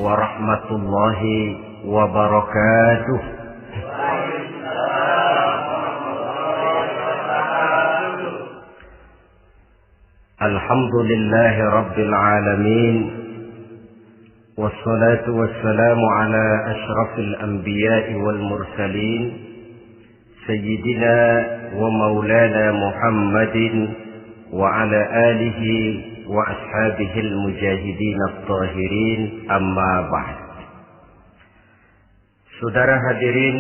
warahmatullahi wabarakatuh. Alhamdulillahi rabbil alamin, wassalatu wassalamu ala ashrafil anbiya'i wal mursalin, sayyidina wa maulana Muhammadin wa ala alihi wa ashabihil mujahidin at-tahirin, amma ba'd. Saudara hadirin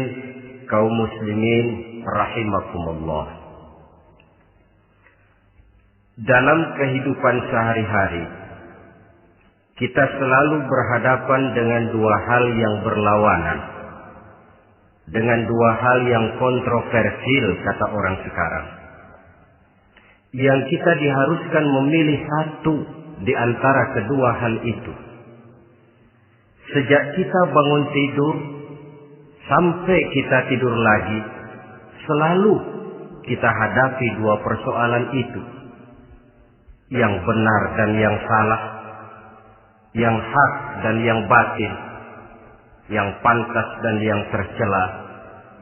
kaum muslimin rahimakumullah. Dalam kehidupan sehari-hari kita selalu berhadapan dengan dua hal yang berlawanan, dengan dua hal yang kontroversial kata orang sekarang, yang kita diharuskan memilih satu di antara kedua hal itu. Sejak kita bangun tidur sampai kita tidur lagi, selalu kita hadapi dua persoalan itu, yang benar dan yang salah, yang hak dan yang batil, yang pantas dan yang tercela,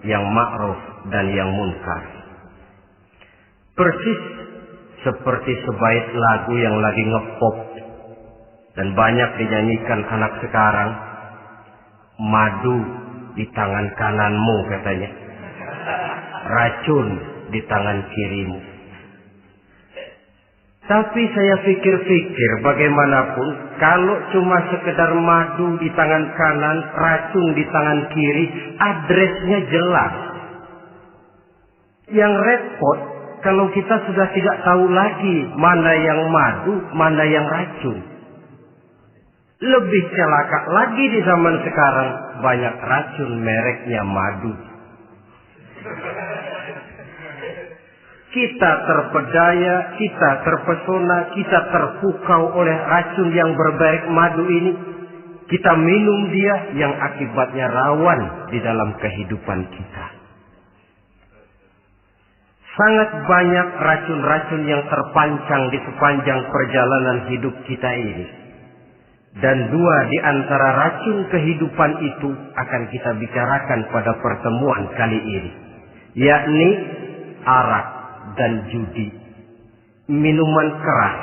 yang ma'ruf dan yang munkar. Persis seperti sebait lagu yang lagi ngepop dan banyak dinyanyikan anak sekarang, madu di tangan kananmu katanya, racun di tangan kirimu. Tapi saya pikir-pikir, bagaimanapun kalau cuma sekedar madu di tangan kanan, racun di tangan kiri, adresnya jelas. Yang repot kalau kita sudah tidak tahu lagi mana yang madu, mana yang racun. Lebih celaka lagi di zaman sekarang, banyak racun mereknya madu. Kita terpedaya, kita terpesona, kita terpukau oleh racun yang bermerek madu ini. Kita minum dia, yang akibatnya rawan di dalam kehidupan kita. Sangat banyak racun-racun yang terpancang di sepanjang perjalanan hidup kita ini. Dan dua di antara racun kehidupan itu akan kita bicarakan pada pertemuan kali ini, yakni arak dan judi, minuman keras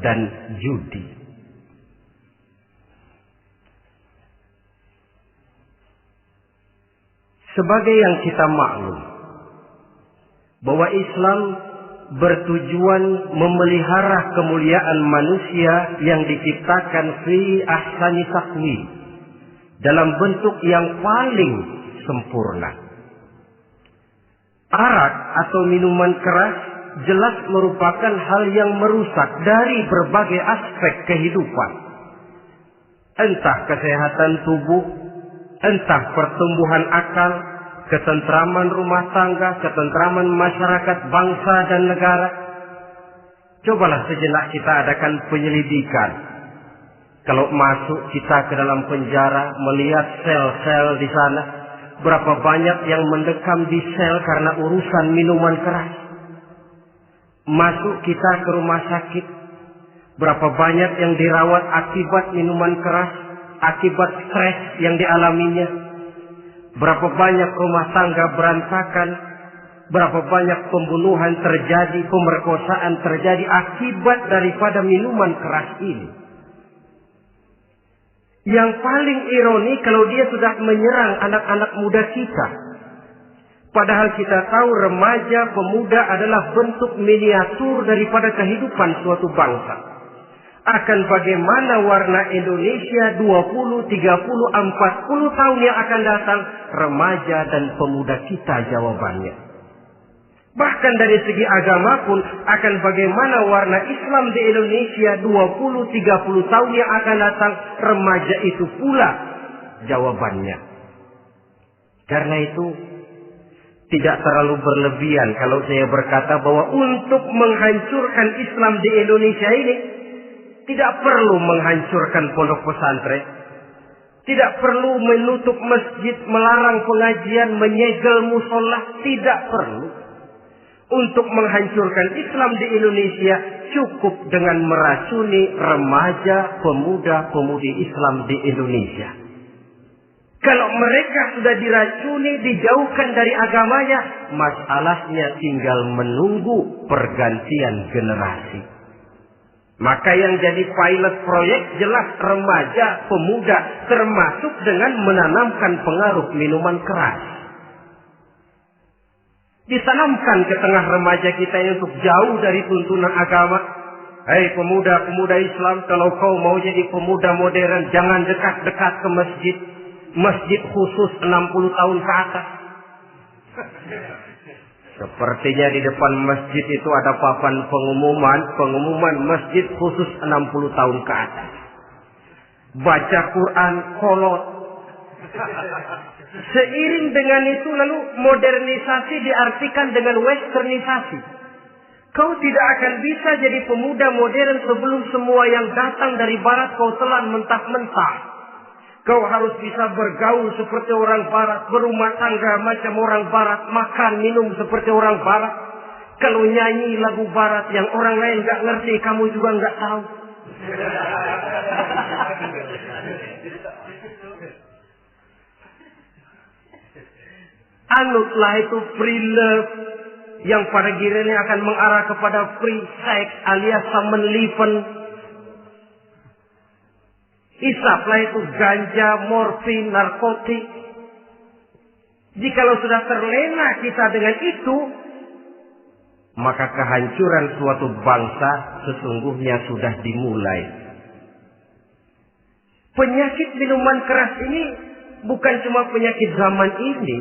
dan judi. Sebagai yang kita maklum bahwa Islam bertujuan memelihara kemuliaan manusia yang diciptakan fi ahsani taqwim, dalam bentuk yang paling sempurna. Arak atau minuman keras jelas merupakan hal yang merusak dari berbagai aspek kehidupan. Entah kesehatan tubuh, entah pertumbuhan akal, ketentraman rumah tangga, ketentraman masyarakat, bangsa dan negara. Cobalah sejenak kita adakan penyelidikan. Kalau masuk kita ke dalam penjara, melihat sel-sel di sana, berapa banyak yang mendekam di sel karena urusan minuman keras. Masuk kita ke rumah sakit, berapa banyak yang dirawat akibat minuman keras, akibat stres yang dialaminya. Berapa banyak rumah tangga berantakan, berapa banyak pembunuhan terjadi, pemerkosaan terjadi akibat daripada minuman keras ini. Yang paling ironi kalau dia sudah menyerang anak-anak muda kita. Padahal kita tahu remaja, pemuda adalah bentuk miniatur daripada kehidupan suatu bangsa. Akan bagaimana warna Indonesia 20, 30, 40 tahun yang akan datang, remaja dan pemuda kita jawabannya. Bahkan dari segi agama pun, akan bagaimana warna Islam di Indonesia 20, 30 tahun yang akan datang, remaja itu pula jawabannya. Karena itu, tidak terlalu berlebihan kalau saya berkata bahwa untuk menghancurkan Islam di Indonesia ini, tidak perlu menghancurkan pondok pesantren, tidak perlu menutup masjid, melarang pengajian, menyegel musola, tidak perlu. untuk menghancurkan Islam di Indonesia cukup dengan meracuni remaja, pemuda-pemudi Islam di Indonesia. Kalau mereka sudah diracuni, dijauhkan dari agamanya, masalahnya tinggal menunggu pergantian generasi. Maka yang jadi pilot proyek jelas remaja, pemuda, termasuk dengan menanamkan pengaruh minuman keras. Ditanamkan ke tengah remaja kita ini untuk jauh dari tuntunan agama. Hei pemuda-pemuda Islam, kalau kau mau jadi pemuda modern, jangan dekat-dekat ke masjid. Masjid khusus 60 tahun ke atas. Sepertinya di depan masjid itu ada papan pengumuman masjid khusus 60 tahun ke atas. Baca Quran kolot. Seiring dengan itu lalu modernisasi diartikan dengan westernisasi. Kau tidak akan bisa jadi pemuda modern sebelum semua yang datang dari barat kau telan mentah-mentah. Kau harus bisa bergaul seperti orang barat, berumah tangga macam orang barat, makan minum seperti orang barat. Kalau nyanyi lagu barat yang orang lain gak ngerti, kamu juga gak tahu. Anutlah itu free love yang pada gilirannya akan mengarah kepada free sex alias samenleven. Isaplah itu ganja, morfin, narkotik. Jikalau sudah terlena kita dengan itu, maka kehancuran suatu bangsa sesungguhnya sudah dimulai. Penyakit minuman keras ini bukan cuma penyakit zaman ini.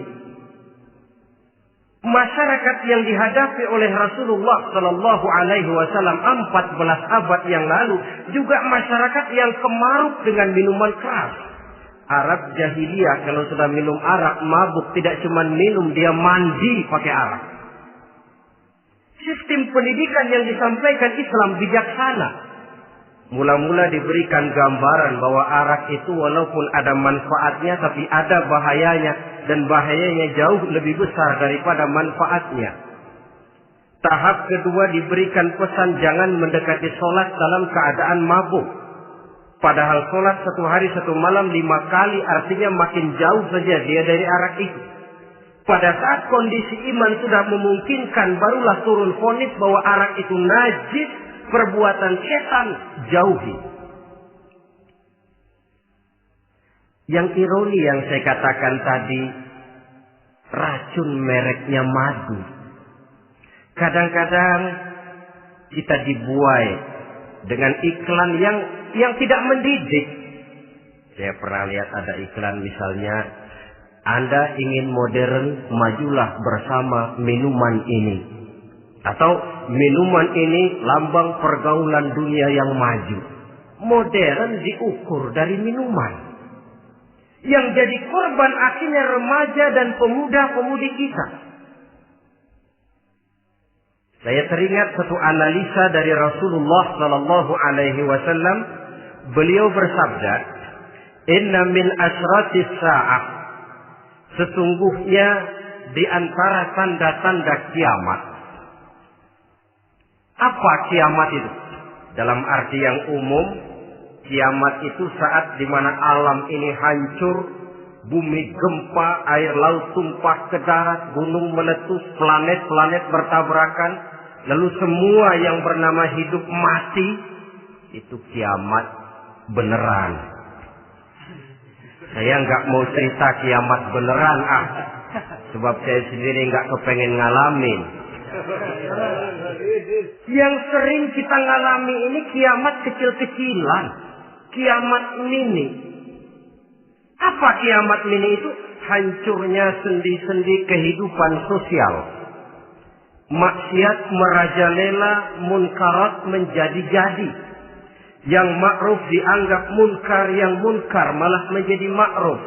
Masyarakat yang dihadapi oleh Rasulullah Sallallahu Alaihi Wasallam 14 abad yang lalu juga masyarakat yang kemaruk dengan minuman keras. Arab jahiliyah kalau sudah minum arak mabuk, tidak cuma minum, dia mandi pakai arak. Sistem pendidikan yang disampaikan Islam bijaksana. Mula-mula diberikan gambaran bahwa arak itu walaupun ada manfaatnya tapi ada bahayanya, dan bahayanya jauh lebih besar daripada manfaatnya. Tahap kedua diberikan pesan jangan mendekati sholat dalam keadaan mabuk. Padahal sholat 1 hari 1 malam 5 kali artinya makin jauh saja dia dari arak itu. Pada saat kondisi iman sudah memungkinkan, barulah turun vonis bahwa arak itu najis, perbuatan setan, jauhi. Yang ironi yang saya katakan tadi, racun mereknya madu. Kadang-kadang kita dibuai dengan iklan yang tidak mendidik. Saya pernah lihat ada iklan misalnya, Anda ingin modern, majulah bersama minuman ini. Atau minuman ini lambang pergaulan dunia yang maju. Modern diukur dari minuman. Yang jadi korban akhirnya remaja dan pemuda-pemudi kita. Saya teringat satu analisa dari Rasulullah Sallallahu Alaihi Wasallam. Beliau bersabda, Inna min asratis sa'ah. Sesungguhnya di antara tanda-tanda kiamat. Apa kiamat itu? Dalam arti yang umum, kiamat itu saat di mana alam ini hancur, bumi gempa, air laut tumpah ke darat, gunung meletus, planet-planet bertabrakan, lalu semua yang bernama hidup mati. Itu kiamat beneran. Saya nggak mau cerita kiamat beneran, sebab saya sendiri nggak kepengen ngalamin. Yang sering kita ngalami ini kiamat kecil-kecilan, kiamat mini. Apa kiamat mini itu? Hancurnya sendi-sendi kehidupan sosial. Maksiat merajalela, munkarat menjadi-jadi. Yang ma'ruf dianggap munkar, yang munkar malah menjadi ma'ruf.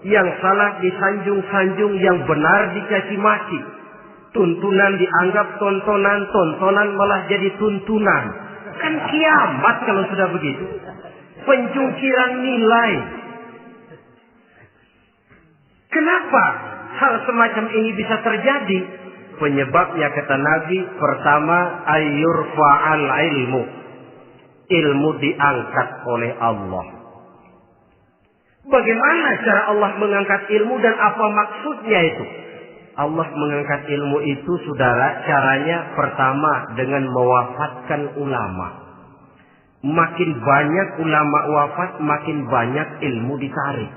Yang salah disanjung-sanjung, yang benar dicaci maki. Tuntunan dianggap tontonan, tontonan malah jadi tuntunan. Kan kiamat kalau sudah begitu. Pencungkiran nilai. Kenapa hal semacam ini bisa terjadi? Penyebabnya kata Nabi, pertama ayyurfa'al ilmu. Ilmu diangkat oleh Allah. Bagaimana cara Allah mengangkat ilmu dan apa maksudnya itu? Allah mengangkat ilmu itu, saudara, caranya pertama dengan mewafatkan ulama. Makin banyak ulama wafat, makin banyak ilmu ditarik.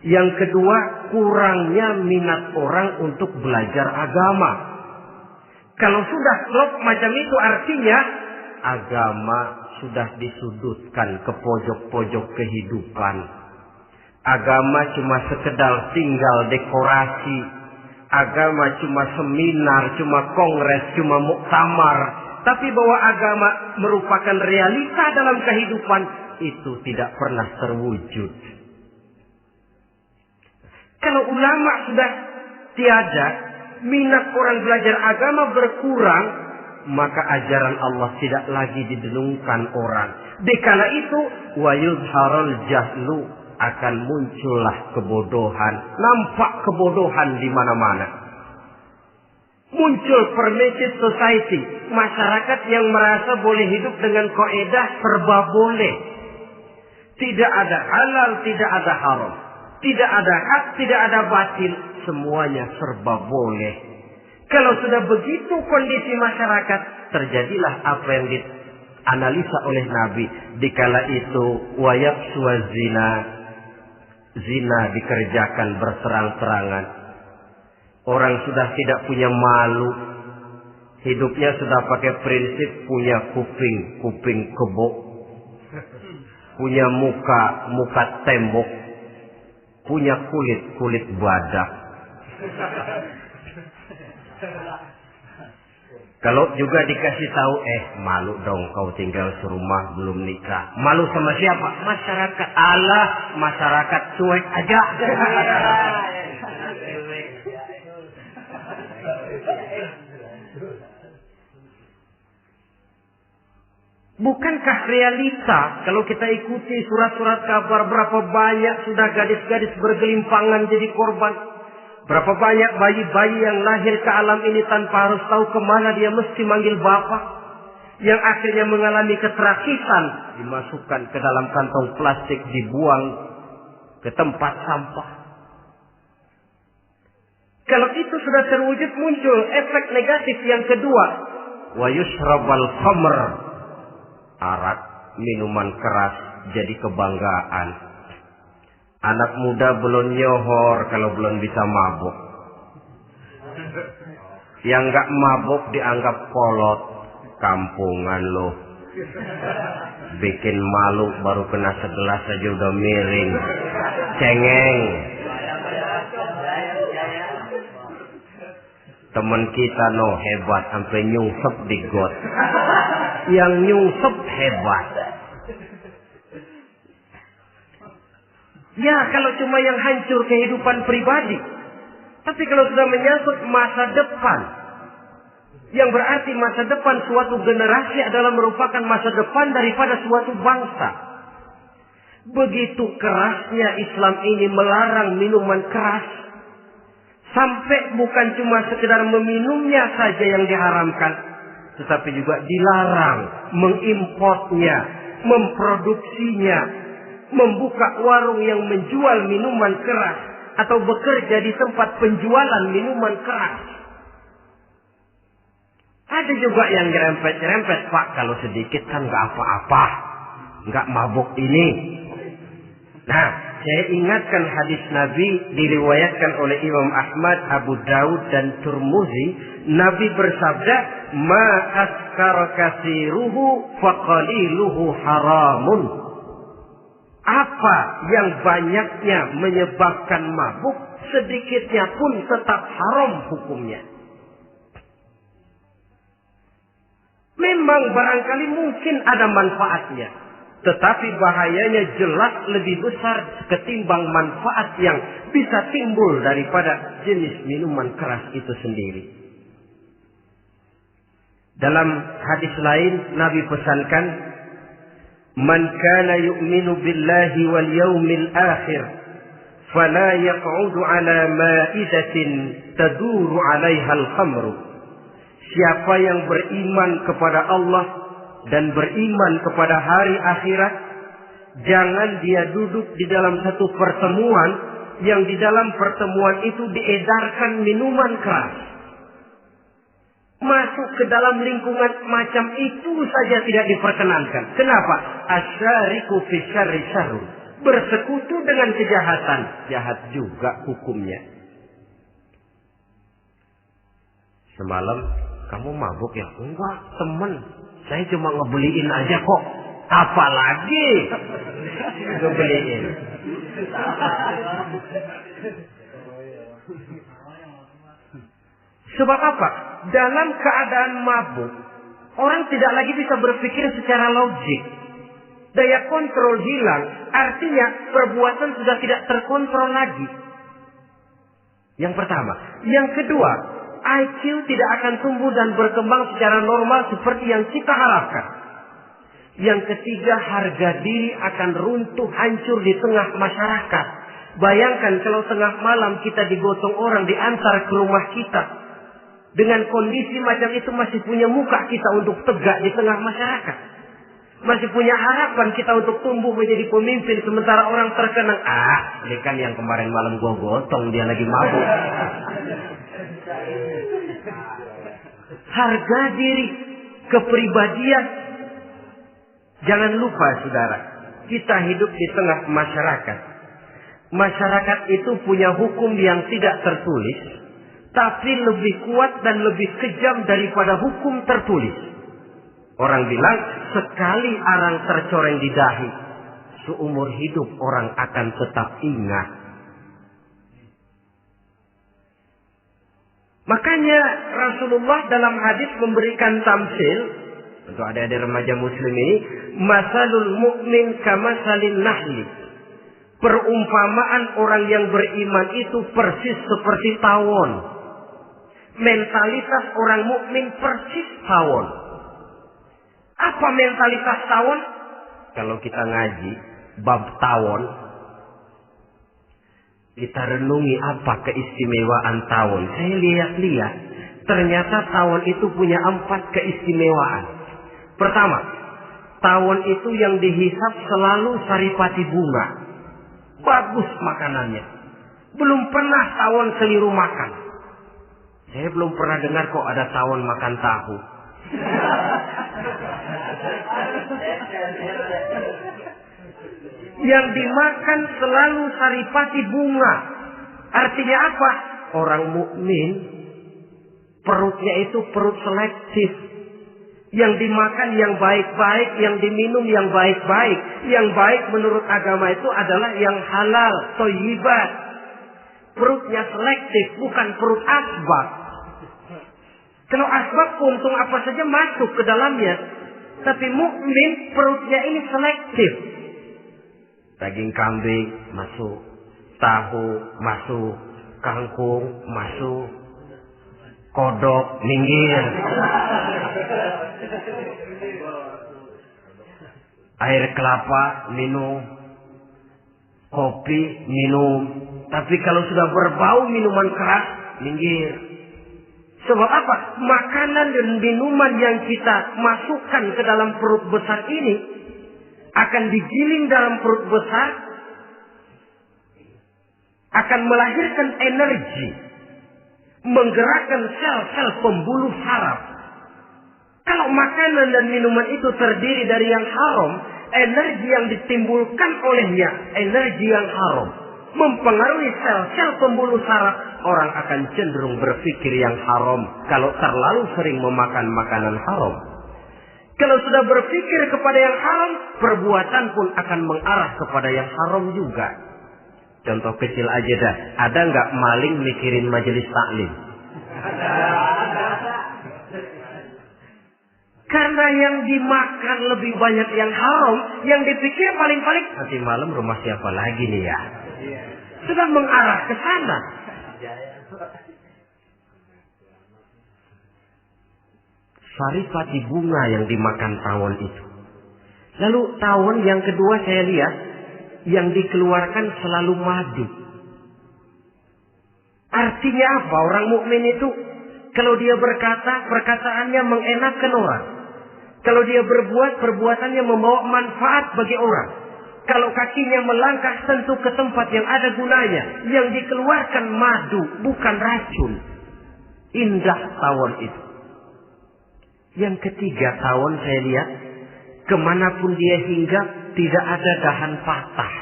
Yang kedua, kurangnya minat orang untuk belajar agama. Kalau sudah klop macam itu, artinya agama sudah disudutkan ke pojok-pojok kehidupan. Agama cuma sekedar tinggal dekorasi. Agama cuma seminar, cuma kongres, cuma muktamar. Tapi bahwa agama merupakan realita dalam kehidupan, itu tidak pernah terwujud. Kalau ulama sudah tiada, minat orang belajar agama berkurang, maka ajaran Allah tidak lagi didenungkan orang. Dikala itu, wa yuzharul jahlu, akan muncullah kebodohan. Nampak kebodohan di mana-mana. Muncul permissive society, masyarakat yang merasa boleh hidup dengan kaidah serba boleh. Tidak ada halal, tidak ada haram. Tidak ada hak, tidak ada batil. Semuanya serba boleh. Kalau sudah begitu kondisi masyarakat, terjadilah apa yang dianalisa oleh Nabi. Dikala itu, wayabsu zina. Zina dikerjakan berterang-terangan. Orang sudah tidak punya malu. Hidupnya sudah pakai prinsip punya kuping kebo. Punya muka tembok. Punya kulit badak. Kalau juga dikasih tahu, malu dong kau tinggal serumah belum nikah. Malu sama siapa? Masyarakat. Allah, masyarakat cuek aja. Bukankah realita kalau kita ikuti surat-surat kabar, berapa banyak sudah gadis-gadis bergelimpangan jadi korban? Berapa banyak bayi-bayi yang lahir ke alam ini tanpa harus tahu kemana dia mesti manggil bapak. Yang akhirnya mengalami keterakisan, dimasukkan ke dalam kantong plastik, dibuang ke tempat sampah. Kalau itu sudah terwujud, muncul efek negatif yang kedua. Wa yushrabal khamr. Arak, minuman keras jadi kebanggaan. Anak muda belum nyohor kalau belum bisa mabuk. Yang gak mabuk dianggap kolot. Kampungan loh. Bikin malu baru kena segelas aja udah miring. Cengeng. Temen kita hebat sampai nyungsep di got. Yang nyungsep hebat. Ya, kalau cuma yang hancur kehidupan pribadi. Tapi kalau sudah menyangkut masa depan, yang berarti masa depan suatu generasi adalah merupakan masa depan daripada suatu bangsa. Begitu kerasnya Islam ini melarang minuman keras. Sampai bukan cuma sekedar meminumnya saja yang diharamkan, tetapi juga dilarang mengimportnya, memproduksinya, membuka warung yang menjual minuman keras atau bekerja di tempat penjualan minuman keras. Ada juga yang nyerempet-nyerempet, Pak, kalau sedikit kan nggak apa-apa, nggak mabuk ini. Nah, saya ingatkan hadis Nabi diriwayatkan oleh Imam Ahmad, Abu Daud dan Turmuzi. Nabi bersabda, "Ma askara katsiruhu faqaliluhu haramun." Apa yang banyaknya menyebabkan mabuk, sedikitnya pun tetap haram hukumnya. Memang barangkali mungkin ada manfaatnya, tetapi bahayanya jelas lebih besar ketimbang manfaat yang bisa timbul daripada jenis minuman keras itu sendiri. Dalam hadis lain Nabi pesankan, "Man kana yu'minu billahi wal yaumil akhir fala yaq'udu ala ma'idatin taduru 'alaiha al-khamru. Siapa yang beriman kepada Allah dan beriman kepada hari akhirat, jangan dia duduk di dalam satu pertemuan yang di dalam pertemuan itu diedarkan minuman keras. Masuk ke dalam lingkungan macam itu saja tidak diperkenankan. Kenapa? Asyariku fi syarri syarru. Bersekutu dengan kejahatan, jahat juga hukumnya. Semalam kamu mabuk ya? Enggak, temen. Saya cuma ngebeliin aja kok. Apalagi ngebeliin. Sebab apa? Dalam keadaan mabuk, orang tidak lagi bisa berpikir secara logik. Daya kontrol hilang, artinya perbuatan sudah tidak terkontrol lagi. Yang pertama. Yang kedua, IQ tidak akan tumbuh dan berkembang secara normal seperti yang kita harapkan. Yang ketiga, harga diri akan runtuh hancur di tengah masyarakat. Bayangkan kalau tengah malam kita digotong orang diantar ke rumah kita. Dengan kondisi macam itu masih punya muka kita untuk tegak di tengah masyarakat. Masih punya harapan kita untuk tumbuh menjadi pemimpin sementara orang terkenang. Ini kan yang kemarin malam gua gotong, dia lagi mabuk. Harga diri, kepribadian. Jangan lupa saudara, kita hidup di tengah masyarakat. Masyarakat itu punya hukum yang tidak tertulis, tapi lebih kuat dan lebih kejam daripada hukum tertulis. Orang bilang, sekali arang tercoreng di dahi, seumur hidup orang akan tetap ingat. Makanya Rasulullah dalam hadis memberikan tamsil untuk adik-adik remaja muslim ini, masalul mu'min kamasalin nahli. Perumpamaan orang yang beriman itu persis seperti tawon. Mentalitas orang mukmin persis tawon. Apa mentalitas tawon? Kalau kita ngaji bab tawon, kita renungi apa keistimewaan tawon. Saya lihat-lihat, ternyata tawon itu punya 4 keistimewaan. Pertama, tawon itu yang dihisap selalu saripati bunga. Bagus makanannya. Belum pernah tawon keliru makan. Saya belum pernah dengar kok ada tawon makan tahu. Yang dimakan selalu saripati bunga. Artinya apa? Orang mukmin perutnya itu perut selektif. Yang dimakan yang baik-baik, yang diminum yang baik-baik. Yang baik menurut agama itu adalah yang halal, thayyibat. Perutnya selektif, bukan perut asbab. Kalau asbab untung apa saja masuk ke dalamnya. Tapi mukmin perutnya ini selektif. Daging kambing masuk, tahu masuk, kangkung masuk, kodok minggir. Air kelapa minum, kopi minum. Tapi kalau sudah berbau minuman keras, minggir. Sebab apa? Makanan dan minuman yang kita masukkan ke dalam perut besar ini akan digiling dalam perut besar, akan melahirkan energi, menggerakkan sel-sel pembuluh saraf. Kalau makanan dan minuman itu terdiri dari yang haram, energi yang ditimbulkan olehnya energi yang haram, mempengaruhi sel-sel pembuluh saraf. Orang akan cenderung berpikir yang haram kalau terlalu sering memakan makanan haram. Kalau sudah berpikir kepada yang haram, perbuatan pun akan mengarah kepada yang haram juga. Contoh kecil aja dah. Ada nggak maling mikirin majelis taklim? Karena yang dimakan lebih banyak yang haram, yang dipikir paling-paling nanti malam rumah siapa lagi nih ya? Sudah mengarah ke sana. Saripati bunga yang dimakan tawon itu. Lalu tawon yang kedua saya lihat yang dikeluarkan selalu madu. Artinya apa? Orang mukmin itu kalau dia berkata, perkataannya mengenakan orang. Kalau dia berbuat, perbuatannya membawa manfaat bagi orang. Kalau kakinya melangkah tentu ke tempat yang ada gunanya. Yang dikeluarkan madu, bukan racun. Indah tawon itu. Yang ketiga, tawon saya lihat, kemanapun dia hinggap, tidak ada dahan patah.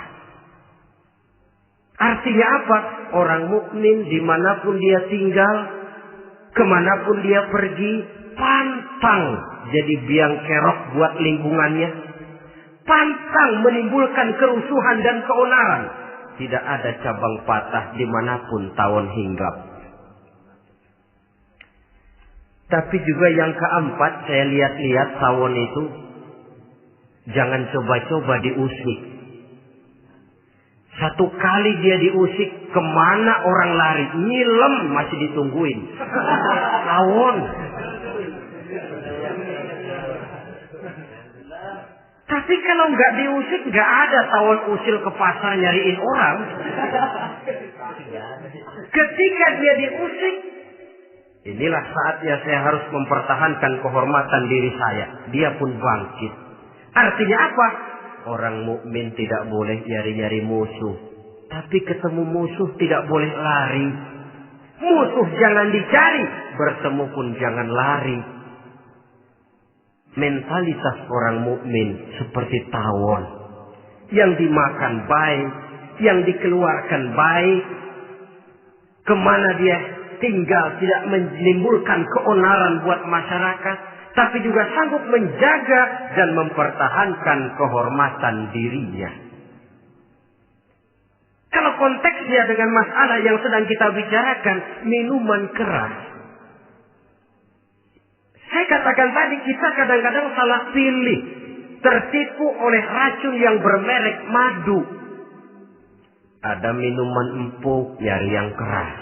Artinya apa? Orang mukmin dimanapun dia tinggal, kemanapun dia pergi, pantang jadi biang kerok buat lingkungannya. Pantang menimbulkan kerusuhan dan keonaran. Tidak ada cabang patah dimanapun tawon hinggap. Tapi juga yang keempat, saya lihat-lihat tawon itu, jangan coba-coba diusik. Satu kali dia diusik, kemana orang lari? Nyilem masih ditungguin. Tawon. Tapi kalau nggak diusik, nggak ada tawon usil ke pasar nyariin orang. Ketika dia diusik, inilah saatnya saya harus mempertahankan kehormatan diri saya. Dia pun bangkit. Artinya apa? Orang mukmin tidak boleh nyari-nyari musuh. Tapi ketemu musuh tidak boleh lari. Musuh jangan dicari, bertemu pun jangan lari. Mentalitas orang mukmin seperti tawon. Yang dimakan baik, yang dikeluarkan baik. Kemana dia tinggal tidak menimbulkan keonaran buat masyarakat, tapi juga sanggup menjaga dan mempertahankan kehormatan dirinya. Kalau konteksnya dengan masalah yang sedang kita bicarakan, minuman keras. Saya katakan tadi, kita kadang-kadang salah pilih, tertipu oleh racun yang bermerek madu. Ada minuman empuk, nyari yang keras.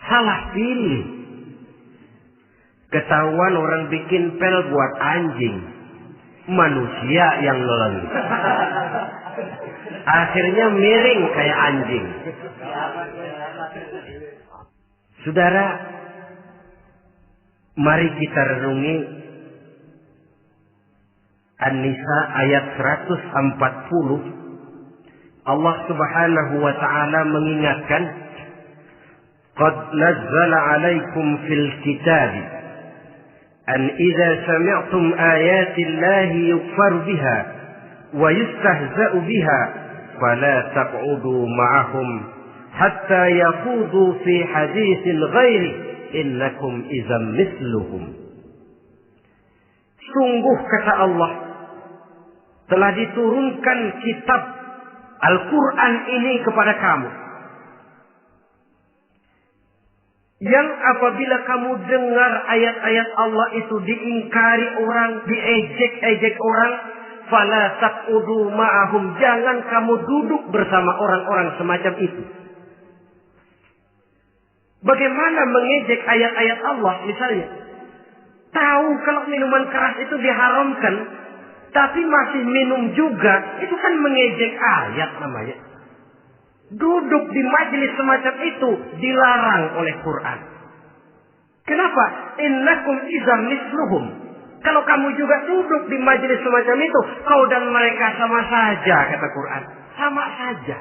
Salah pilih. Ketahuan orang bikin pel buat anjing. Manusia yang nelen. Akhirnya miring kayak anjing. Saudara, mari kita renungi An-Nisa ayat 140. Allah Subhanahu wa ta'ala mengingatkan, "Qad nazzala 'alaikum fil kitab an idza sami'tum ayati Allahi yukfar biha wa yustahza'u biha fala taq'udu ma'ahum hatta yaqudu fi haditsin ghairi innakum idzam mithluhum." Sungguh kata Allah, telah diturunkan kitab Al-Quran ini kepada kamu, yang apabila kamu dengar ayat-ayat Allah itu diingkari orang, diejek-ejek orang, fala taqudu ma'ahum, jangan kamu duduk bersama orang-orang semacam itu. Bagaimana mengejek ayat-ayat Allah misalnya? Tahu kalau minuman keras itu diharamkan, tapi masih minum juga, itu kan mengejek ayat namanya. Duduk di majelis semacam itu dilarang oleh Quran. Kenapa? Innakum idzam mithluhum. Kalau kamu juga duduk di majelis semacam itu, kau dan mereka sama saja, kata Quran. Sama saja.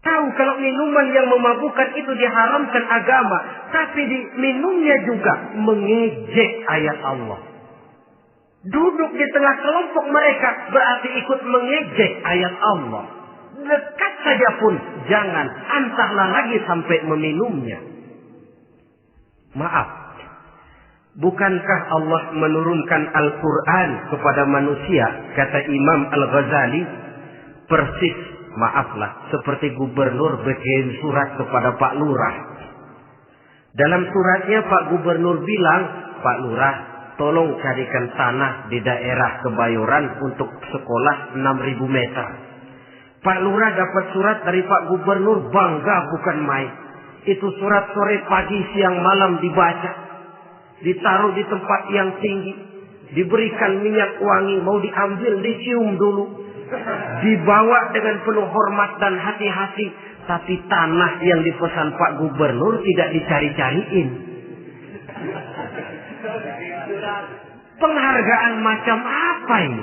Tahu kalau minuman yang memabukkan itu diharamkan agama, tapi minumnya juga mengejek ayat Allah. Duduk di tengah kelompok mereka berarti ikut mengejek ayat Allah. Dekat saja pun jangan, entahlah lagi sampai meminumnya. Maaf, bukankah Allah menurunkan Al-Quran kepada manusia, kata Imam Al-Ghazali, persis, maaflah, seperti gubernur bikin surat kepada Pak Lurah. Dalam suratnya Pak Gubernur bilang, Pak Lurah, tolong carikan tanah di daerah Kebayoran untuk sekolah 6.000 meter. Pak Lurah dapat surat dari Pak Gubernur, bangga bukan main. Itu surat sore, pagi, siang, malam dibaca. Ditaruh di tempat yang tinggi. Diberikan minyak wangi, mau diambil, dicium dulu. Dibawa dengan penuh hormat dan hati-hati. Tapi tanah yang dipesan Pak Gubernur tidak dicari-cariin. Penghargaan macam apa ini?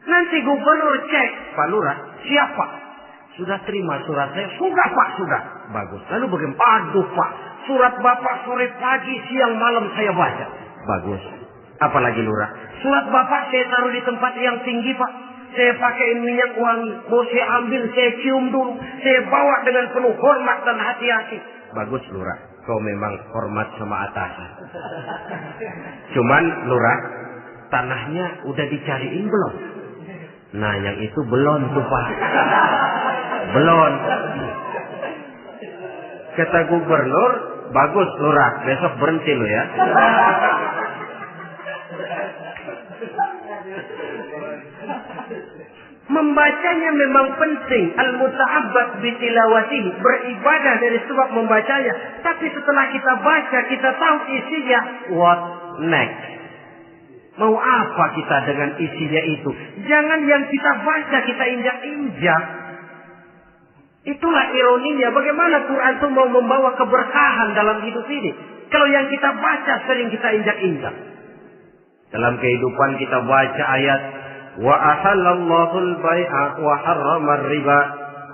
Nanti Gubernur cek, Pak Lurah, siapa? Sudah terima surat saya? Sudah Pak, sudah. Bagus. Lalu bagaimana? Aduh Pak, surat Bapak sore pagi, siang malam saya baca. Bagus. Apalagi Lurah? Surat Bapak saya taruh di tempat yang tinggi Pak. Saya pakai minyak wangi. Mau saya ambil, saya cium dulu. Saya bawa dengan penuh hormat dan hati-hati. Bagus Lurah. Kau memang hormat sama atasan. Cuman Lurah, tanahnya udah dicariin belum? Nah yang itu belum tuh Pak. Belum. Kata Gubernur, bagus Lurah. Besok berhenti lo ya. Membacanya memang penting. Al-muta'abbad bitilawatihi. Beribadah dari sebab membacanya. Tapi setelah kita baca, kita tahu isinya. What next? Mau apa kita dengan isinya itu? Jangan yang kita baca, kita injak-injak. Itulah ironinya. Bagaimana Quran itu mau membawa keberkahan dalam hidup ini. Kalau yang kita baca sering kita injak-injak. Dalam kehidupan kita baca ayat. Wa ahallallahu al-bai'a wa harrama riba.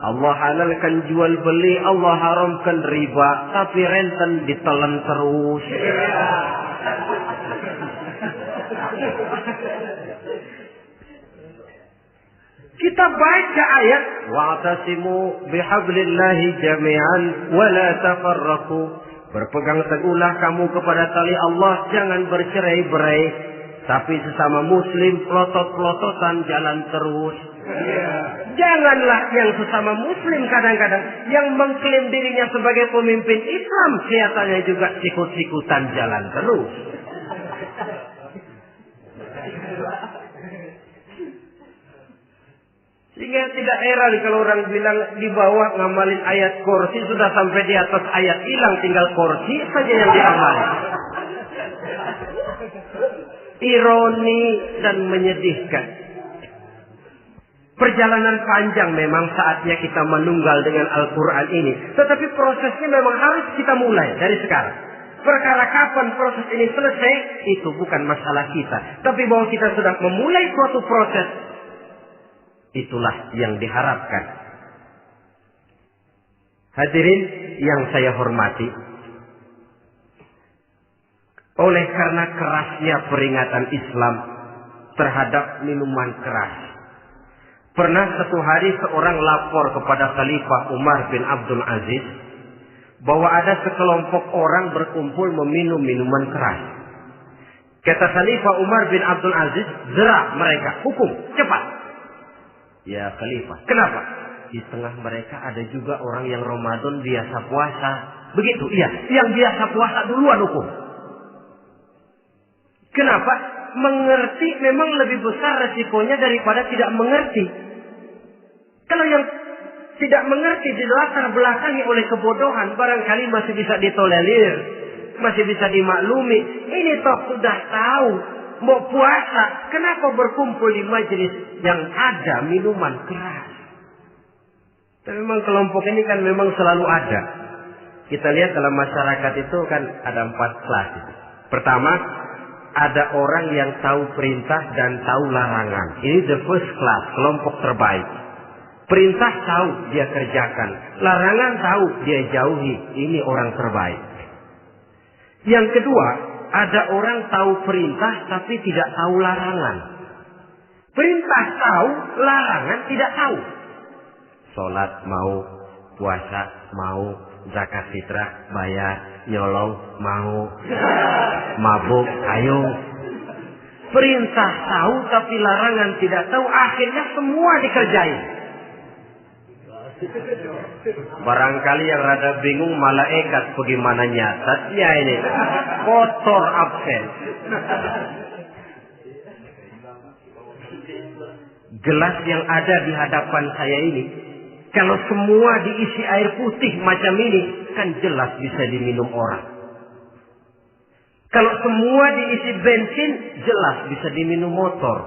Allah halalkan jual beli, Allah haramkan riba, tapi renten ditelan terus. Kita baca ayat wa'tasimu bihablillahi jami'an wa la tafarraqu. Berpegang teguhlah kamu kepada tali Allah, jangan bercerai-berai. Tapi sesama muslim pelotot-pelototan jalan terus. Janganlah yang sesama muslim kadang-kadang yang mengklaim dirinya sebagai pemimpin Islam kelihatannya juga sikut-sikutan jalan terus. Sehingga tidak heran kalau orang bilang di bawah ngamalin ayat kursi sudah sampai di atas ayat hilang, tinggal kursi saja yang diamalin. Ironi dan menyedihkan. Perjalanan panjang memang saatnya kita menunggal dengan Al-Quran ini. Tetapi prosesnya memang harus kita mulai dari sekarang. Perkara kapan proses ini selesai, itu bukan masalah kita. Tapi bahwa kita sudah memulai suatu proses, itulah yang diharapkan. Hadirin yang saya hormati. Oleh karena kerasnya peringatan Islam terhadap minuman keras. Pernah satu hari seorang lapor kepada Khalifah Umar bin Abdul Aziz bahwa ada sekelompok orang berkumpul meminum minuman keras. Kata Khalifah Umar bin Abdul Aziz, jerak mereka, hukum, cepat. Ya Khalifah, kenapa? Di tengah mereka ada juga orang yang Ramadan biasa puasa. Begitu, iya, yang biasa puasa duluan hukum. Kenapa? Mengerti memang lebih besar resikonya daripada tidak mengerti. Kalau yang tidak mengerti dilatar belakangi oleh kebodohan, barangkali masih bisa ditolerir, masih bisa dimaklumi. Ini toh sudah tahu mau puasa, kenapa berkumpul di majelis yang ada minuman keras? Tapi memang kelompok ini kan memang selalu ada. Kita lihat dalam masyarakat itu kan ada 4 kelas. Pertama, ada orang yang tahu perintah dan tahu larangan. Ini the first class, kelompok terbaik. Perintah tahu, dia kerjakan. Larangan tahu, dia jauhi. Ini orang terbaik. Yang kedua, ada orang tahu perintah tapi tidak tahu larangan. Perintah tahu, larangan tidak tahu. Sholat mau, puasa mau, zakat fitrah bayar. Nyolong mau, mabuk ayo. Perintah tahu tapi larangan tidak tahu, akhirnya semua dikerjain. Barangkali yang rada bingung malaikat bagaimana nyatatnya ini. Kotor absen. Gelas yang ada di hadapan saya ini, kalau semua diisi air putih macam ini, kan jelas bisa diminum orang. Kalau semua diisi bensin, jelas bisa diminum motor.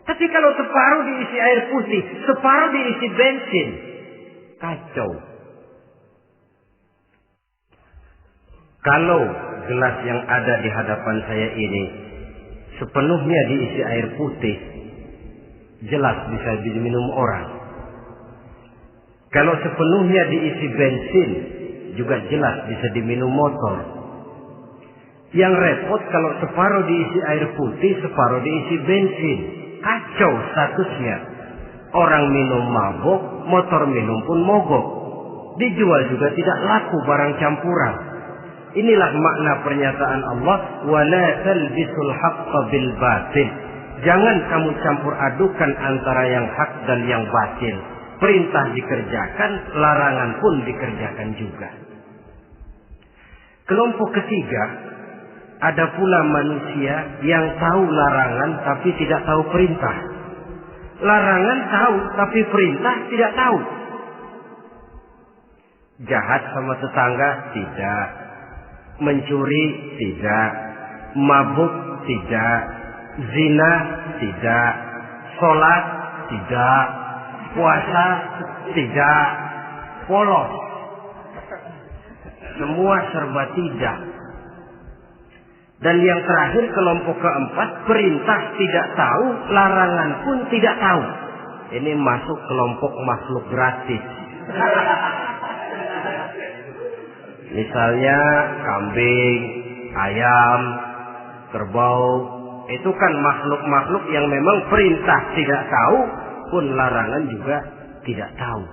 Tapi kalau separuh diisi air putih, separuh diisi bensin, kacau. Kalau gelas yang ada di hadapan saya ini sepenuhnya diisi air putih, jelas bisa diminum orang. Kalau sepenuhnya diisi bensin, juga jelas bisa diminum motor. Yang repot kalau separuh diisi air putih, separuh diisi bensin. Kacau statusnya. Orang minum mabok, motor minum pun mogok. Dijual juga tidak laku barang campuran. Inilah makna pernyataan Allah, wala talbisul haqqa bil batil. Jangan kamu campur adukan antara yang hak dan yang batil. Perintah dikerjakan, larangan pun dikerjakan juga. Kelompok ketiga, ada pula manusia yang tahu larangan tapi tidak tahu perintah. Larangan tahu tapi perintah tidak tahu. Jahat sama tetangga tidak, mencuri tidak, mabuk tidak, zina tidak, sholat tidak, puasa tidak, polos. Semua serba tidak. Dan yang terakhir, kelompok keempat, perintah tidak tahu, larangan pun tidak tahu. Ini masuk kelompok makhluk gratis. Misalnya kambing, ayam, kerbau, itu kan makhluk-makhluk yang memang perintah tidak tahu, pun larangan juga tidak tahu.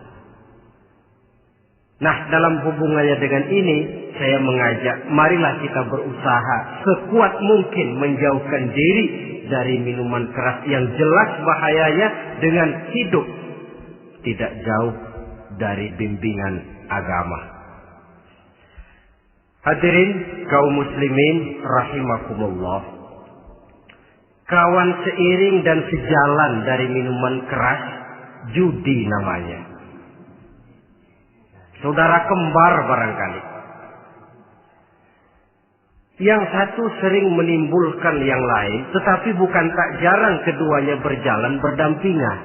Nah, dalam hubungannya dengan ini, saya mengajak, marilah kita berusaha sekuat mungkin menjauhkan diri dari minuman keras yang jelas bahayanya dengan hidup tidak jauh dari bimbingan agama. Hadirin kaum muslimin rahimakumullah. Kawan seiring dan sejalan dari minuman keras, judi namanya. Saudara kembar barangkali. Yang satu sering menimbulkan yang lain, tetapi bukan tak jarang keduanya berjalan berdampingan.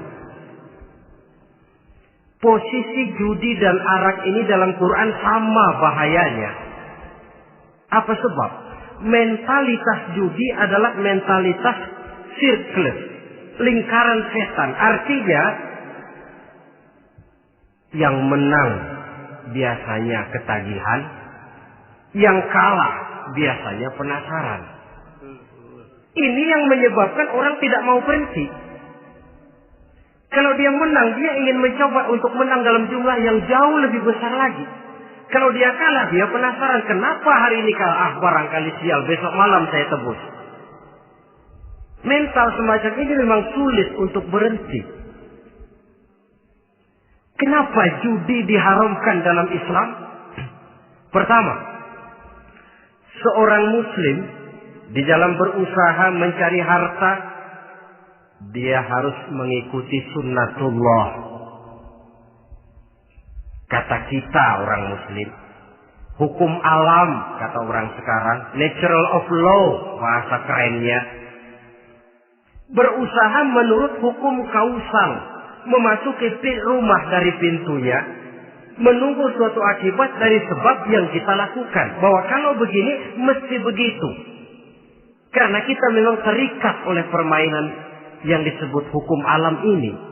Posisi judi dan arak ini dalam Quran sama bahayanya. Apa sebab? Mentalitas judi adalah mentalitas sirkel, lingkaran setan. Artinya, yang menang biasanya ketagihan, yang kalah biasanya penasaran. Ini yang menyebabkan orang tidak mau berhenti. Kalau dia menang, dia ingin mencoba untuk menang dalam jumlah yang jauh lebih besar lagi. Kalau dia kalah, dia penasaran, kenapa hari ini kalah? Barangkali sial, besok malam saya tebus. Mental semacam ini memang sulit untuk berhenti. Kenapa judi diharamkan dalam Islam? Pertama, seorang muslim di dalam berusaha mencari harta, dia harus mengikuti sunnatullah. Kata kita orang muslim, hukum alam kata orang sekarang, natural of law bahasa kerennya. Berusaha menurut hukum kausal, memasuki rumah dari pintunya, menunggu suatu akibat dari sebab yang kita lakukan. Bahwa kalau begini, mesti begitu. Karena kita memang terikat oleh permainan yang disebut hukum alam ini.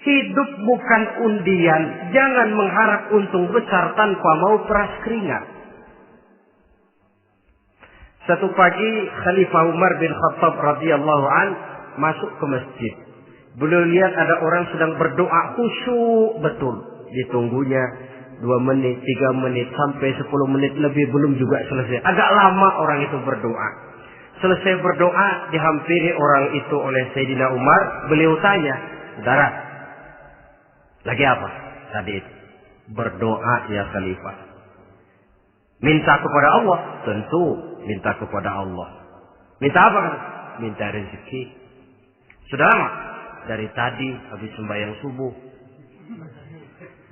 Hidup bukan undian, jangan mengharap untung besar tanpa mau peras keringat. Satu pagi Khalifah Umar bin Khattab radhiyallahu an masuk ke masjid. Beliau lihat ada orang sedang berdoa khusyuk betul. Ditunggunya 2 menit, 3 menit, sampai 10 menit lebih belum juga selesai. Agak lama orang itu berdoa. Selesai berdoa, dihampiri orang itu oleh Sayyidina Umar. Beliau tanya, saudara, lagi apa tadi itu? Berdoa ya Khalifah. Minta kepada Allah? Tentu minta kepada Allah. Minta apa? Minta rezeki. Sudah lama? Dari tadi habis sembahyang subuh.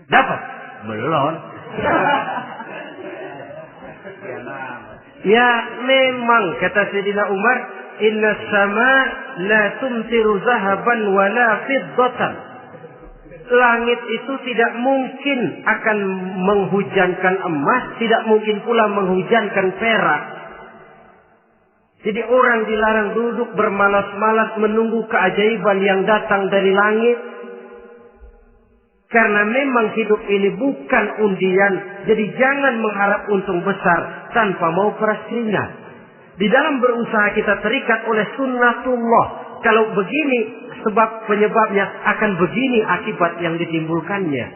Dapat? Belum. Ya memang kata Sayyidina Umar, inna sama la tumtiru zahaban wala fiddatan. Langit itu tidak mungkin akan menghujankan emas, tidak mungkin pula menghujankan perak. Jadi orang dilarang duduk bermalas-malas menunggu keajaiban yang datang dari langit. Karena memang hidup ini bukan undian. Jadi jangan mengharap untung besar tanpa mau peras keringat. Di dalam berusaha kita terikat oleh sunnatullah. Kalau begini sebab penyebabnya, akan begini akibat yang ditimbulkannya.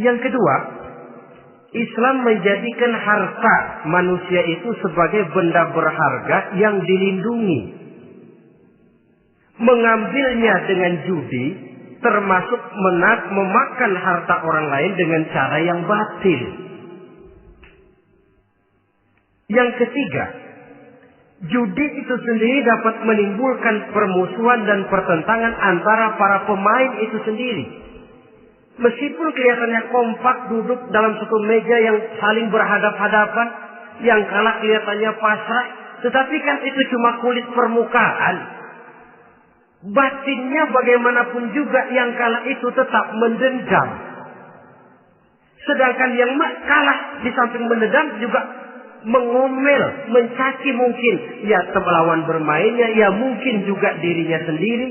Yang kedua, Islam menjadikan harta manusia itu sebagai benda berharga yang dilindungi. Mengambilnya dengan judi termasuk memakan harta orang lain dengan cara yang batil. Yang ketiga, judi itu sendiri dapat menimbulkan permusuhan dan pertentangan antara para pemain itu sendiri. Meskipun kelihatannya kompak duduk dalam satu meja yang saling berhadap-hadapan, yang kalah kelihatannya pasrah, tetapi kan itu cuma kulit permukaan. Batinnya bagaimanapun juga yang kalah itu tetap mendendam. Sedangkan yang kalah di samping mendendam juga mengomel, mencaci mungkin. Ya lawan bermainnya, ya mungkin juga dirinya sendiri.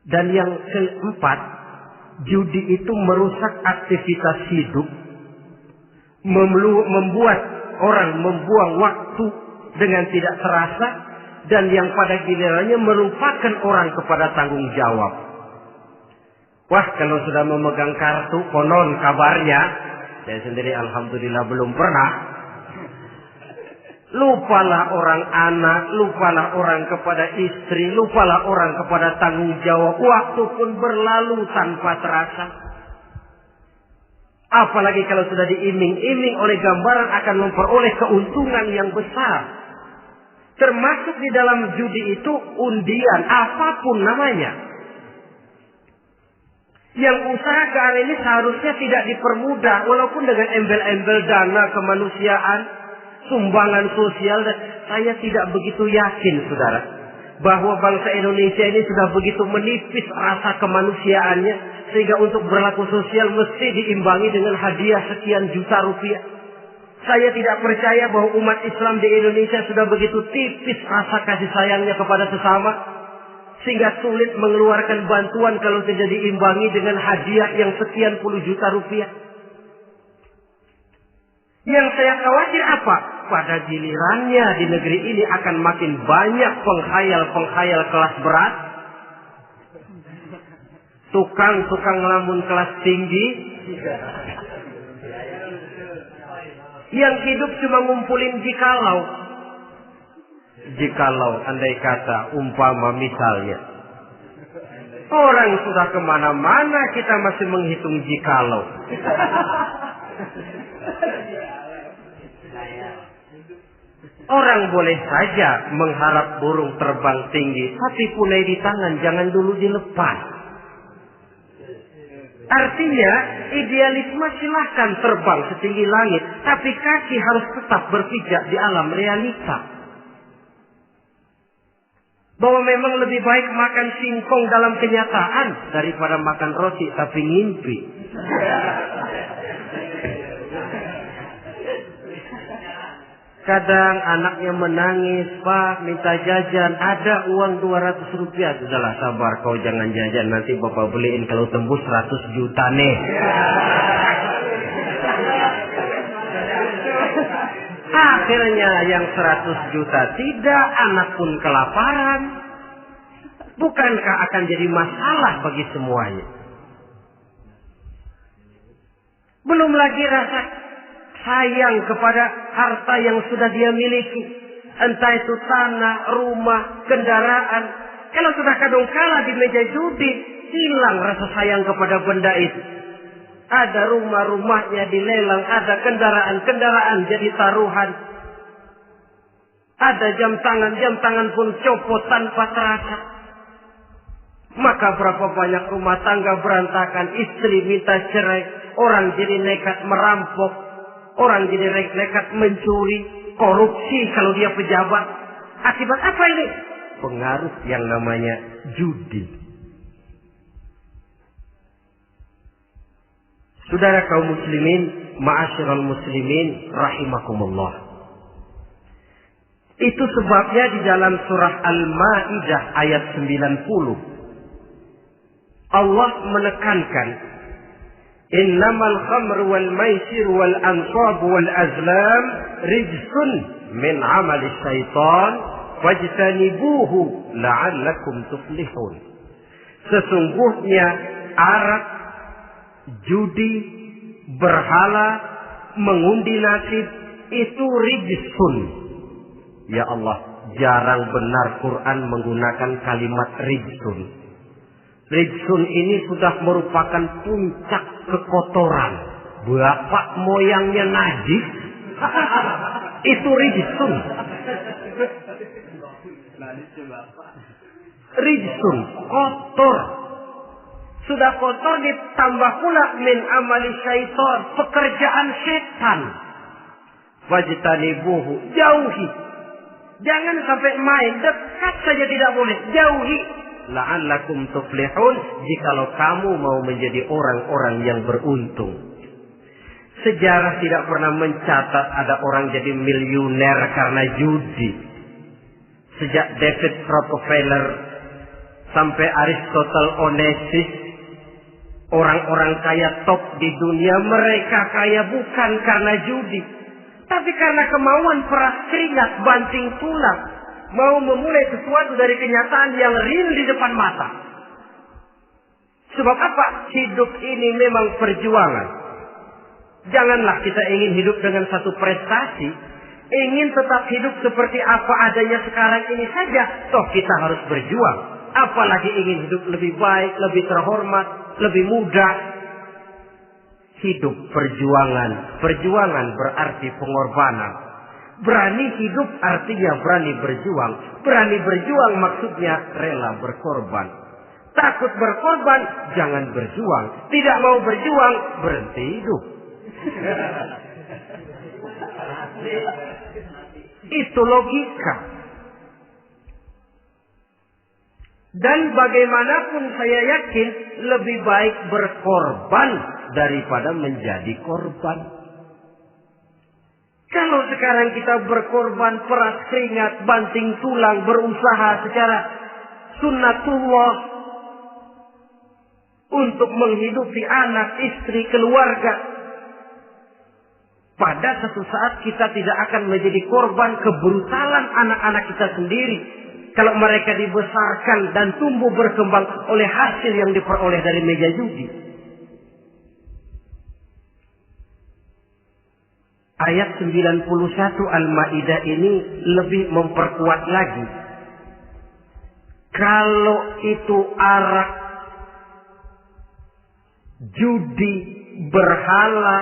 Dan yang keempat, judi itu merusak aktivitas hidup. Membuat orang membuang waktu dengan tidak terasa, dan yang pada gilirannya melupakan orang kepada tanggung jawab. Wah, kalau sudah memegang kartu, konon kabarnya, saya sendiri alhamdulillah belum pernah, lupalah orang anak, lupalah orang kepada istri, lupalah orang kepada tanggung jawab. Waktu pun berlalu tanpa terasa. Apalagi kalau sudah diiming-iming oleh gambaran akan memperoleh keuntungan yang besar. Termasuk di dalam judi itu undian, apapun namanya. Yang usaha ini seharusnya tidak dipermudah, walaupun dengan embel-embel dana kemanusiaan, sumbangan sosial. Dan saya tidak begitu yakin, saudara, bahwa bangsa Indonesia ini sudah begitu menipis rasa kemanusiaannya, sehingga untuk berlaku sosial mesti diimbangi dengan hadiah sekian juta rupiah. Saya tidak percaya bahwa umat Islam di Indonesia sudah begitu tipis rasa kasih sayangnya kepada sesama, sehingga sulit mengeluarkan bantuan kalau tidak diimbangi dengan hadiah yang sekian puluh juta rupiah. Yang saya khawatir apa? Pada gilirannya di negeri ini akan makin banyak penghayal-penghayal kelas berat, tukang-tukang ngelamun kelas tinggi, yang hidup cuma ngumpulin jikalau andai kata umpama misalnya orang sudah kemana-mana kita masih menghitung jikalau. Orang boleh saja mengharap burung terbang tinggi, tapi punai di tangan jangan dulu dilepas. Artinya idealisme silahkan terbang setinggi langit, tapi kaki harus tetap berpijak di alam realita. Bahwa memang lebih baik makan singkong dalam kenyataan daripada makan roti tapi ngimpi. Kadang anaknya menangis, Pak minta jajan, ada uang 200 rupiah. Sudahlah sabar, kau jangan jajan, nanti bapak beliin kalau tembus 100 juta nih. Akhirnya yang 100 juta tidak, anak pun kelaparan. Bukankah akan jadi masalah bagi semuanya? Belum lagi rasa sayang kepada harta yang sudah dia miliki. Entah itu tanah, rumah, kendaraan. Kalau sudah kadung kalah di meja judi, hilang rasa sayang kepada benda itu. Ada rumah-rumahnya dilelang, ada kendaraan-kendaraan jadi taruhan. Ada jam tangan pun copot tanpa terasa. Maka berapa banyak rumah tangga berantakan, istri minta cerai, orang jadi nekat merampok. Orang jadi nekat mencuri, korupsi kalau dia pejabat. Akibat apa ini? Pengaruh yang namanya judi. Saudara kaum muslimin, ma'asyiral muslimin rahimakumullah. Itu sebabnya di dalam surah Al-Maidah ayat 90 Allah menekankan, innamal khamru wal maisir wal ansab wal azlam rijsun min amali syaitan fajtanibuhu la'allakum tuflihun. Sesungguhnya arak, judi, berhala, mengundi nasib itu rijsun. Ya Allah, jarang benar Quran menggunakan kalimat rijsun. Rijsun ini sudah merupakan puncak kekotoran. Bapak moyangnya najis, itu rijsun. Rijsun, kotor. Sudah kotor ditambah pula min amali syaitan, pekerjaan setan. Wajtanibuhu, jauhi. Jangan sampai main, dekat saja tidak boleh, jauhi. La'allakum tuflihun, jikalau kamu mau menjadi orang-orang yang beruntung. Sejarah tidak pernah mencatat ada orang jadi miliuner karena judi. Sejak David Rockefeller sampai Aristotle Onassis, orang-orang kaya top di dunia, mereka kaya bukan karena judi, tapi karena kemauan peras keringat banting tulang, mau memulai sesuatu dari kenyataan yang real di depan mata. Sebab apa? Hidup ini memang perjuangan. Janganlah kita ingin hidup dengan satu prestasi, ingin tetap hidup seperti apa adanya sekarang ini saja, toh kita harus berjuang. Apalagi ingin hidup lebih baik, lebih terhormat, lebih mudah. Hidup perjuangan. Perjuangan berarti pengorbanan. Berani hidup artinya berani berjuang. Berani berjuang maksudnya rela berkorban. Takut berkorban, jangan berjuang. Tidak mau berjuang, berhenti hidup. Itu logika. Dan bagaimanapun saya yakin lebih baik berkorban daripada menjadi korban. Kalau sekarang kita berkorban, peras keringat, banting tulang, berusaha secara sunnatullah untuk menghidupi anak, istri, keluarga, pada satu saat kita tidak akan menjadi korban kebrutalan anak-anak kita sendiri. Kalau mereka dibesarkan dan tumbuh berkembang oleh hasil yang diperoleh dari meja judi. Ayat 91 Al-Maidah ini lebih memperkuat lagi. Kalau itu arak, judi, berhala,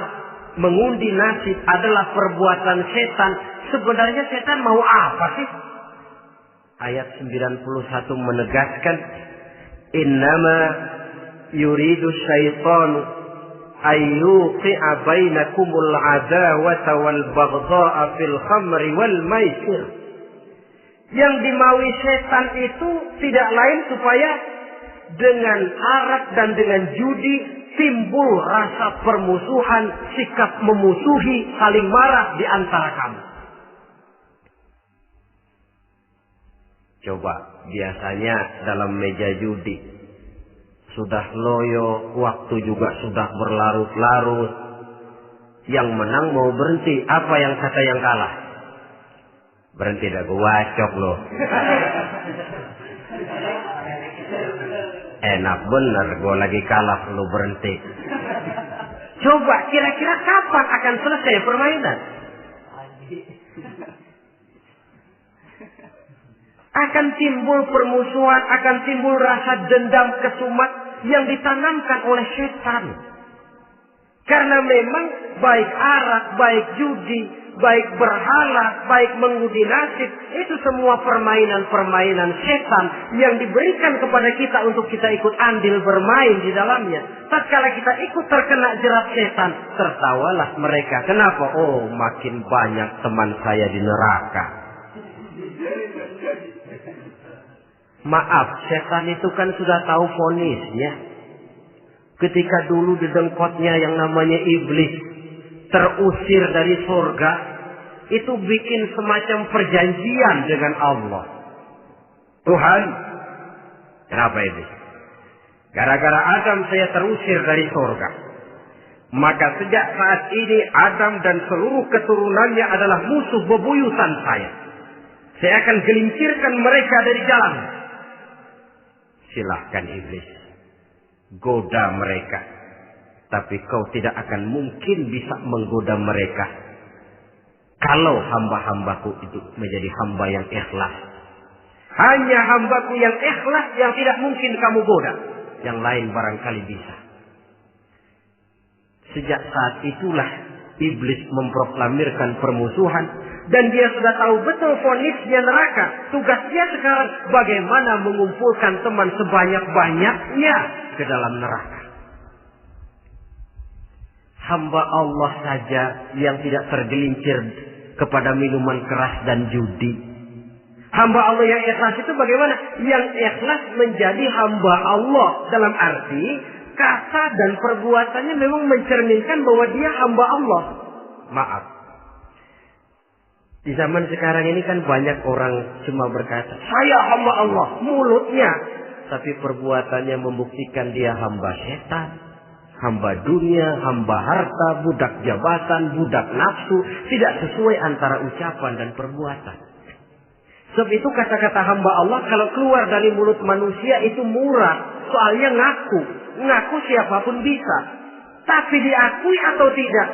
mengundi nasib adalah perbuatan setan, sebenarnya setan mau apa sih? Ayat 91 menegaskan, innama yuridu syaitanu ayyuqi'a bainakumul adawata wal baghdha'a fil khamri wal maisir. Yang dimaui setan itu tidak lain supaya dengan arak dan dengan judi timbul rasa permusuhan, sikap memusuhi, saling marah di antara kamu. Coba, biasanya dalam meja judi sudah loyo, waktu juga sudah berlarut-larut. Yang menang mau berhenti, apa yang kata yang kalah? Berhenti dah, gua wacok loh. Enak bener, gua lagi kalah lu berhenti. Coba, kira-kira kapan akan selesai permainan? Akan timbul permusuhan, akan timbul rasa dendam, kesumat yang ditanamkan oleh setan. Karena memang baik arak, baik judi, baik berhala, baik mengundi nasib, itu semua permainan-permainan setan yang diberikan kepada kita untuk kita ikut andil bermain di dalamnya. Tatkala kita ikut terkena jerat setan, tertawalah mereka. Kenapa? Oh, makin banyak teman saya di neraka. Maaf, setan itu kan sudah tahu vonisnya. Ketika dulu di dengkotnya yang namanya iblis terusir dari surga, itu bikin semacam perjanjian dengan Allah. Tuhan, kenapa iblis? Gara-gara Adam saya terusir dari surga. Maka sejak saat ini Adam dan seluruh keturunannya adalah musuh bebuyutan saya. Saya akan gelincirkan mereka dari jalan. Silahkan iblis, goda mereka. Tapi kau tidak akan mungkin bisa menggoda mereka kalau hamba-hambaku itu menjadi hamba yang ikhlas. Hanya hambaku yang ikhlas yang tidak mungkin kamu goda. Yang lain barangkali bisa. Sejak saat itulah iblis memproklamirkan permusuhan. Dan dia sudah tahu betul vonisnya neraka. Tugas dia sekarang bagaimana mengumpulkan teman sebanyak-banyaknya ke dalam neraka. Hamba Allah saja yang tidak tergelincir kepada minuman keras dan judi. Hamba Allah yang ikhlas itu bagaimana? Yang ikhlas menjadi hamba Allah. Dalam arti kata dan perbuatannya memang mencerminkan bahwa dia hamba Allah. Maaf. Di zaman sekarang ini kan banyak orang cuma berkata, saya hamba Allah, mulutnya. Tapi perbuatannya membuktikan dia hamba setan, hamba dunia, hamba harta, budak jabatan, budak nafsu. Tidak sesuai antara ucapan dan perbuatan. Sebab itu kata-kata hamba Allah kalau keluar dari mulut manusia itu murah. Soalnya ngaku siapapun bisa. Tapi diakui atau tidak,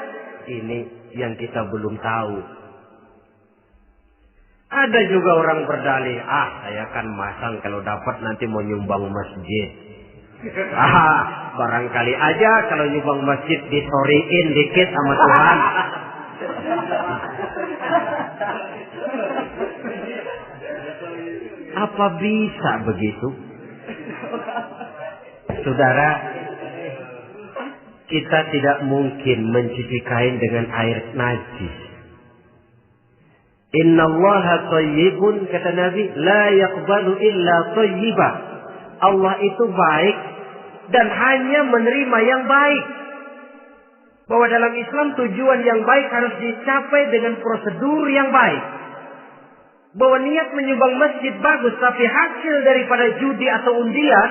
ini yang kita belum tahu. Ada juga orang berdalih, saya kan masang kalau dapat nanti mau nyumbang masjid. Barangkali aja kalau nyumbang masjid disoriin dikit sama Tuhan. Apa bisa begitu? Saudara, kita tidak mungkin mencuci kain dengan air najis. Innallaha thayyibun, kata Nabi, la yaqbalu illa thayyiba. Allah itu baik dan hanya menerima yang baik. Bahwa dalam Islam tujuan yang baik harus dicapai dengan prosedur yang baik. Bahwa niat menyumbang masjid bagus, tapi hasil daripada judi atau undian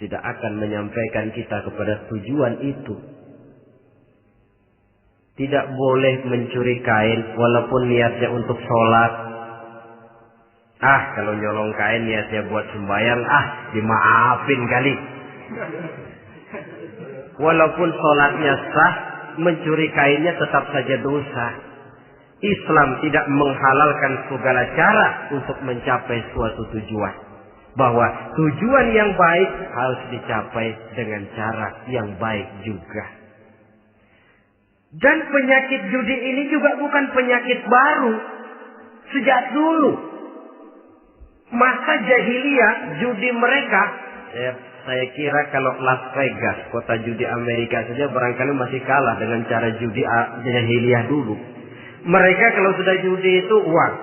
tidak akan menyampaikan kita kepada tujuan itu. Tidak boleh mencuri kain walaupun niatnya untuk sholat. Kalau nyolong kain niatnya buat sembahyang, dimaafin kali. Walaupun sholatnya sah, mencuri kainnya tetap saja dosa. Islam tidak menghalalkan segala cara untuk mencapai suatu tujuan. Bahwa tujuan yang baik harus dicapai dengan cara yang baik juga. Dan penyakit judi ini juga bukan penyakit baru. Sejak dulu. Masa jahiliyah judi mereka. Saya kira kalau Las Vegas, kota judi Amerika saja barangkali masih kalah dengan cara judi jahiliyah dulu. Mereka kalau sudah judi itu uang.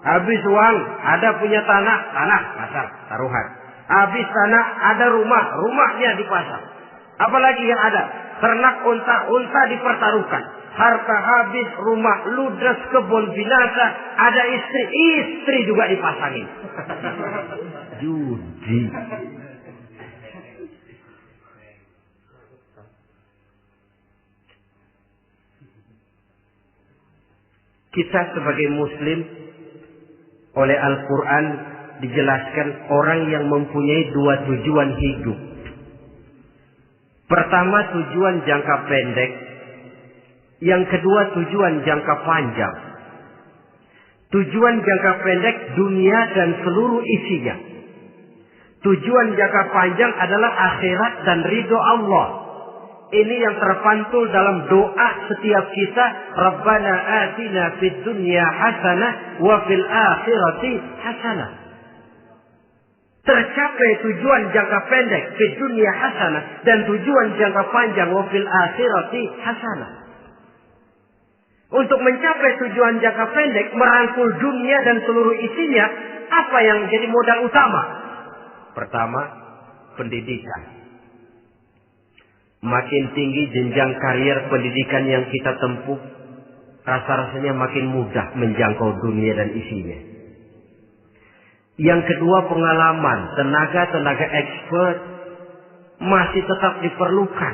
Habis uang, ada punya tanah pasar, taruhan. Habis tanah, ada rumahnya di pasar. Apalagi yang ada? Ternak unta dipertaruhkan. Harta habis, rumah ludes, kebun binasa. Ada istri juga dipasangin. Judi. Kita sebagai muslim oleh Al-Quran dijelaskan orang yang mempunyai dua tujuan hidup. Pertama tujuan jangka pendek. Yang kedua tujuan jangka panjang. Tujuan jangka pendek dunia dan seluruh isinya. Tujuan jangka panjang adalah akhirat dan ridho Allah. Ini yang terpantul dalam doa setiap kita. Rabbana atina fid dunya hasanah wa fil akhirati hasanah. Tercapai tujuan jangka pendek fid dunya hasanah, dan tujuan jangka panjang wa fil akhirati hasanah. Untuk mencapai tujuan jangka pendek, merangkul dunia dan seluruh isinya, apa yang jadi modal utama? Pertama, pendidikan. Makin tinggi jenjang karier pendidikan yang kita tempuh, rasa-rasanya makin mudah menjangkau dunia dan isinya. Yang kedua, pengalaman. Tenaga expert masih tetap diperlukan.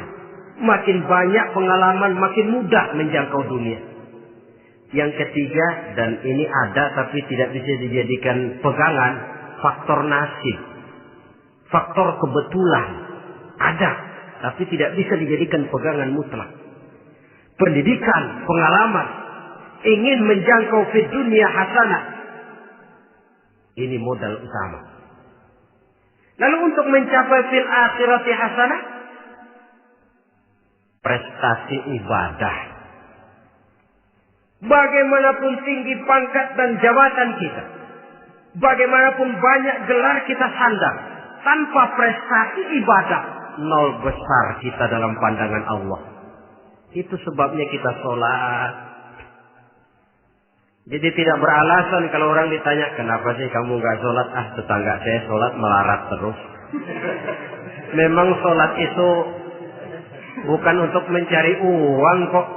Makin banyak pengalaman, makin mudah menjangkau dunia. Yang ketiga, dan ini ada tapi tidak bisa dijadikan pegangan, faktor nasib. Faktor kebetulan. Ada, tapi tidak bisa dijadikan pegangan mutlak. Pendidikan, pengalaman, ingin menjangkau fid dunya hasanah. Ini modal utama. Lalu untuk mencapai fil akhirati hasanah, prestasi ibadah. Bagaimanapun tinggi pangkat dan jabatan kita, bagaimanapun banyak gelar kita sandang, tanpa prestasi ibadah, nol besar kita dalam pandangan Allah. Itu sebabnya kita sholat. Jadi tidak beralasan kalau orang ditanya, kenapa sih kamu nggak sholat? Ah, tetangga saya sholat melarat terus. Memang sholat itu bukan untuk mencari uang kok.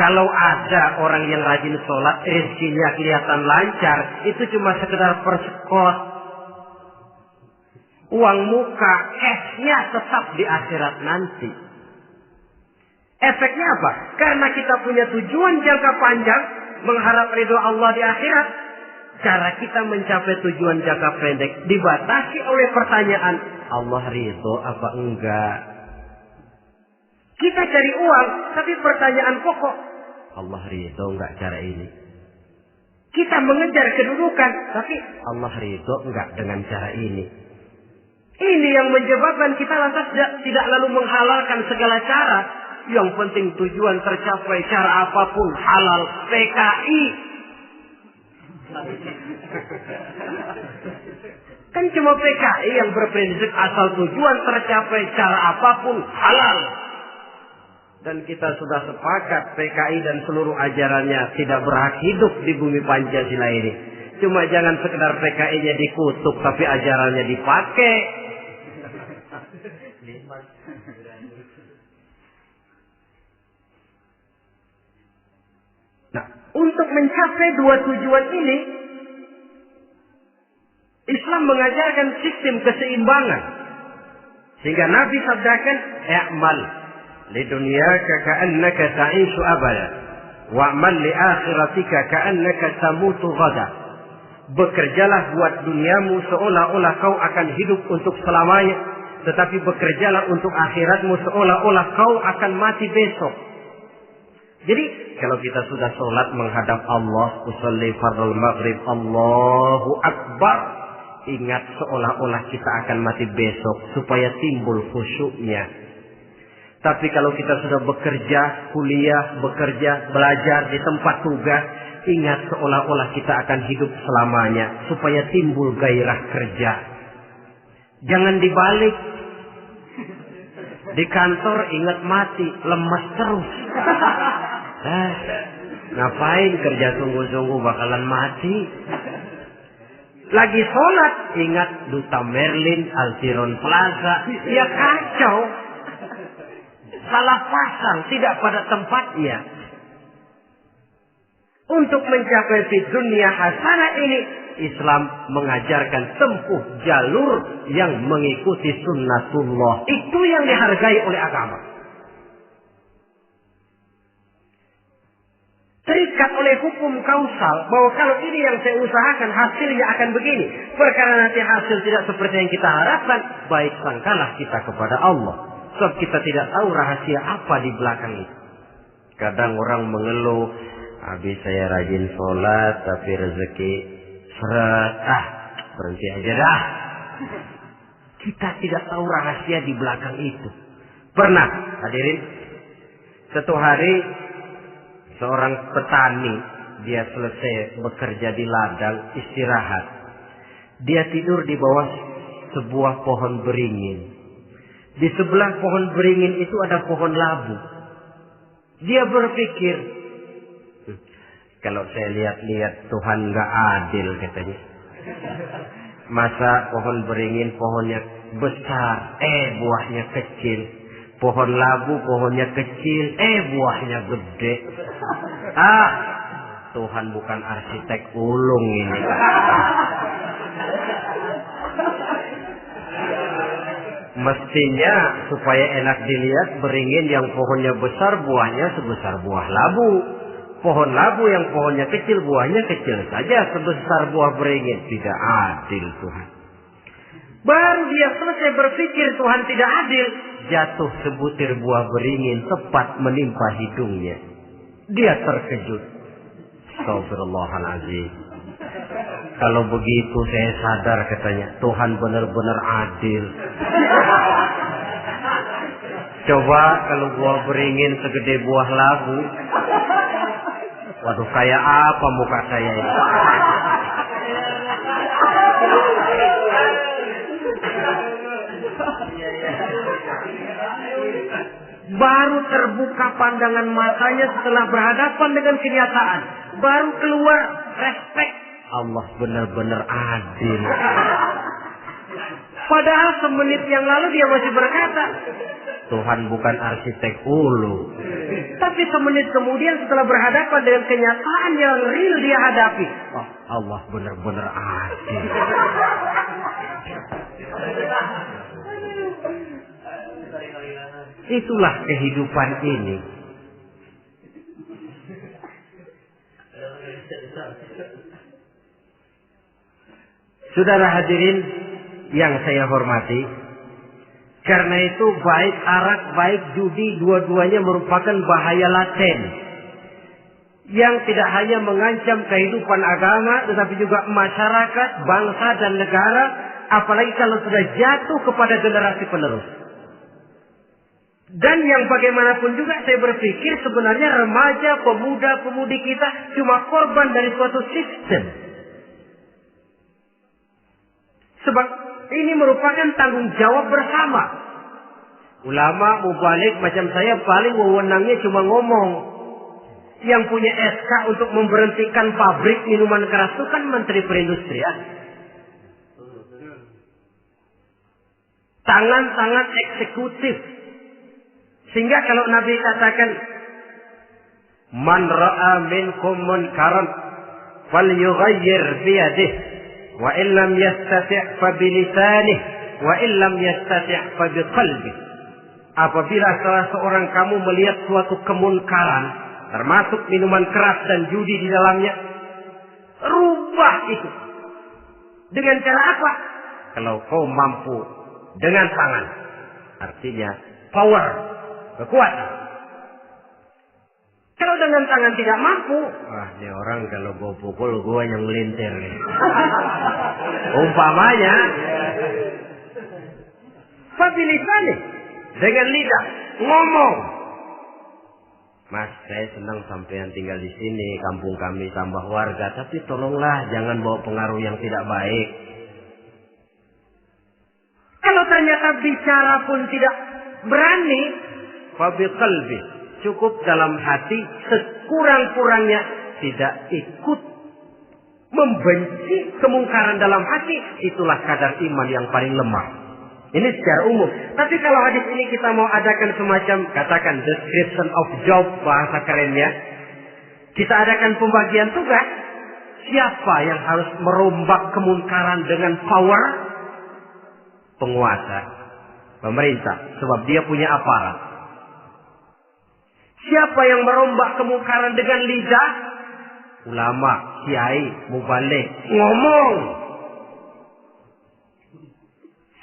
Kalau ada orang yang rajin sholat, rezekinya kelihatan lancar, itu cuma sekedar persekot. Uang muka, cashnya tetap di akhirat nanti. Efeknya apa? Karena kita punya tujuan jangka panjang, mengharap ridho Allah di akhirat. Cara kita mencapai tujuan jangka pendek dibatasi oleh pertanyaan, Allah ridho apa enggak? Kita cari uang, tapi pertanyaan pokok, Allah ridho enggak cara ini? Kita mengejar kedudukan, tapi Allah ridho enggak dengan cara ini? Ini yang menyebabkan kita lantas tidak lalu menghalalkan segala cara. Yang penting tujuan tercapai cara apapun halal. PKI. Kan cuma PKI yang berprinsip asal tujuan tercapai cara apapun halal. Dan kita sudah sepakat PKI dan seluruh ajarannya tidak berhak hidup di bumi Pancasila ini. Cuma jangan sekedar PKI-nya dikutuk tapi ajarannya dipakai. Nah, untuk mencapai dua tujuan ini, Islam mengajarkan sistem keseimbangan. Sehingga Nabi sabdakan, "I'mal lidunyaka ka'annaka ta'ishu abada, wa'mal li akhiratika ka'annaka tamutu ghada." Bekerjalah buat duniamu seolah-olah kau akan hidup untuk selamanya, tetapi bekerjalah untuk akhiratmu seolah-olah kau akan mati besok. Jadi kalau kita sudah sholat menghadap Allah, usolli fardhu maghrib, Allahu Akbar, ingat seolah-olah kita akan mati besok supaya timbul khusyuknya. Tapi kalau kita sudah bekerja, kuliah, belajar di tempat tugas, ingat seolah-olah kita akan hidup selamanya supaya timbul gairah kerja. Jangan dibalik. Di kantor ingat mati, lemas terus. Ngapain kerja sungguh-sungguh bakalan mati. Lagi sholat ingat Duta Merlin, Altiron Plaza, ya kacau. Salah pasang, tidak pada tempatnya. Untuk mencapai fi dunya hasanah ini, Islam mengajarkan tempuh jalur yang mengikuti sunnatullah. Itu yang dihargai oleh agama. Terikat oleh hukum kausal bahwa kalau ini yang saya usahakan hasilnya akan begini. Perkara nanti hasil tidak seperti yang kita harapkan, baik sangkalah kita kepada Allah. Sebab kita tidak tahu rahasia apa di belakang itu. Kadang orang mengeluh, habis saya rajin sholat tapi rezeki seret, berhenti aja dah. Kita tidak tahu rahasia di belakang itu. Pernah, hadirin, satu hari seorang petani, dia selesai bekerja di ladang, istirahat. Dia tidur di bawah sebuah pohon beringin. Di sebelah pohon beringin itu ada pohon labu. Dia berpikir, kalau saya lihat-lihat Tuhan nggak adil katanya. Masa pohon beringin pohonnya besar, buahnya kecil. Pohon labu pohonnya kecil, buahnya gede. Tuhan bukan arsitek ulung ini. Mestinya supaya enak dilihat, beringin yang pohonnya besar buahnya sebesar buah labu. Pohon labu yang pohonnya kecil buahnya kecil saja sebesar buah beringin. Tidak adil Tuhan. Baru dia selesai berpikir Tuhan tidak adil, jatuh sebutir buah beringin tepat menimpa hidungnya. Dia terkejut. Astagfirullahaladzim. Kalau begitu saya sadar katanya, Tuhan benar-benar adil. Coba kalau buah beringin segede buah labu. Waduh, kayak apa muka saya ini? Baru terbuka pandangan matanya setelah berhadapan dengan kenyataan. Baru keluar respek. Allah benar-benar adil. Padahal semenit yang lalu dia masih berkata, Tuhan bukan arsitek ulu. Tapi semenit kemudian setelah berhadapan dengan kenyataan yang real dia hadapi, Allah benar-benar adil. Itulah kehidupan ini. Saudara hadirin yang saya hormati, karena itu baik arak, baik judi, dua-duanya merupakan bahaya laten yang tidak hanya mengancam kehidupan agama, tetapi juga masyarakat, bangsa dan negara, apalagi kalau sudah jatuh kepada generasi penerus. Dan yang bagaimanapun juga saya berpikir sebenarnya remaja, pemuda, pemudi kita cuma korban dari suatu sistem. Sebab ini merupakan tanggung jawab bersama. Ulama mubalik macam saya paling wewenangnya cuma ngomong. Yang punya SK untuk memberhentikan pabrik minuman keras itu kan Menteri Perindustrian. Tangan-tangan eksekutif. Sehingga kalau Nabi katakan, Man ra'a minkum munkaran falyughayyir biyadihi wa illam yastati' fa bilisanihi wa illam yastati' fa biqalbihi. Apabila salah seorang kamu melihat suatu kemunkaran, termasuk minuman keras dan judi di dalamnya, rubah itu. Dengan cara apa? Kalau kau mampu dengan tangan. Artinya power, kekuatan. Kalau dengan tangan tidak mampu, ini orang kalau gue pukul gue yang melintir nih. Umpamanya, fabilisan nih, dengan lidah ngomong. Mas, saya senang sampean tinggal di sini, kampung kami tambah warga, tapi tolonglah jangan bawa pengaruh yang tidak baik. Kalau ternyata bicara pun tidak berani, fabiqalbi, cukup dalam hati, sekurang-kurangnya tidak ikut membenci kemungkaran dalam hati, itulah kadar iman yang paling lemah. Ini secara umum. Tapi kalau hadis ini kita mau adakan semacam, katakan description of job, bahasa kerennya, kita adakan pembagian tugas. Siapa yang harus merombak kemungkaran dengan power? Penguasa, pemerintah, sebab dia punya aparat. Siapa yang merombak kemungkaran dengan lidah? Ulama, kiai, mubalik, ngomong.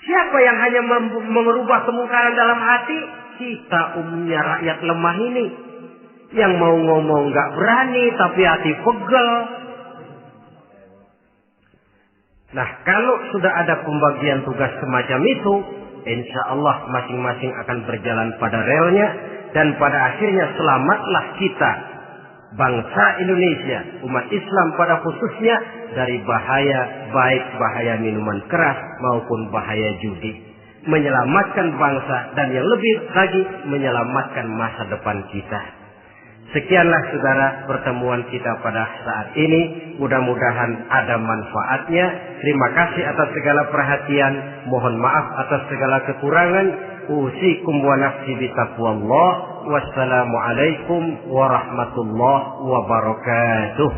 Siapa yang hanya merubah kemungkaran dalam hati? Kita umumnya rakyat lemah ini. Yang mau ngomong gak berani, tapi hati pegel. Nah, kalau sudah ada pembagian tugas semacam itu, insya Allah masing-masing akan berjalan pada relnya, dan pada akhirnya selamatlah kita, bangsa Indonesia, umat Islam pada khususnya, dari bahaya, baik bahaya minuman keras maupun bahaya judi. Menyelamatkan bangsa, dan yang lebih lagi menyelamatkan masa depan kita. Sekianlah saudara pertemuan kita pada saat ini. Mudah-mudahan ada manfaatnya. Terima kasih atas segala perhatian. Mohon maaf atas segala kekurangan. Usikum wa nafsi bitaqwallah. Wassalamualaikum warahmatullahi wabarakatuh.